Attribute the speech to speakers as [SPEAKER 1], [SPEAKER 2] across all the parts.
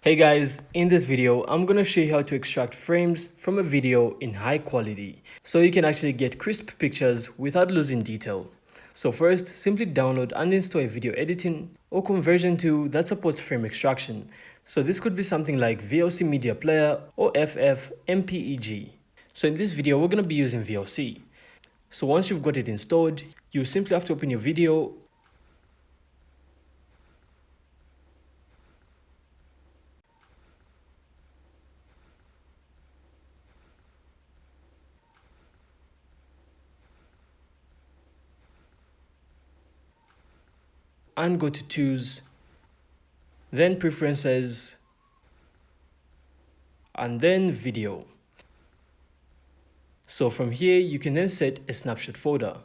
[SPEAKER 1] Hey guys, in this video, I'm gonna show you how to extract frames from a video in high quality so you can actually get crisp pictures without losing detail. So first, simply download and install a video editing or conversion tool that supports frame extraction. So this could be something like VLC Media Player or FFmpeg. So in this video, we're gonna be using VLC. So once you've got it installed, you simply have to open your video and go to Tools, then Preferences, and then Video. So from here, you can then set a snapshot folder.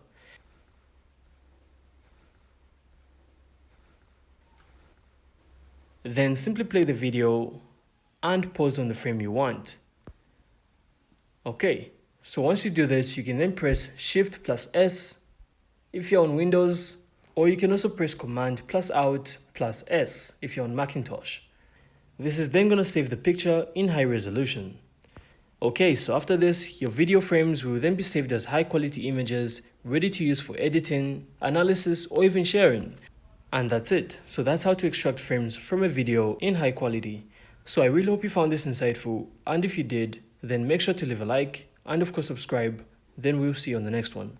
[SPEAKER 1] Then simply play the video and pause on the frame you want. Okay, so once you do this, you can then press Shift plus S if you're on Windows, or you can also press Command plus Alt plus S if you're on Macintosh. This is then going to save the picture in high resolution. Okay, so after this, your video frames will then be saved as high quality images ready to use for editing, analysis, or even sharing. And that's it. So that's how to extract frames from a video in high quality. So I really hope you found this insightful, and if you did, then make sure to leave a like and of course subscribe. Then we'll see you on the next one.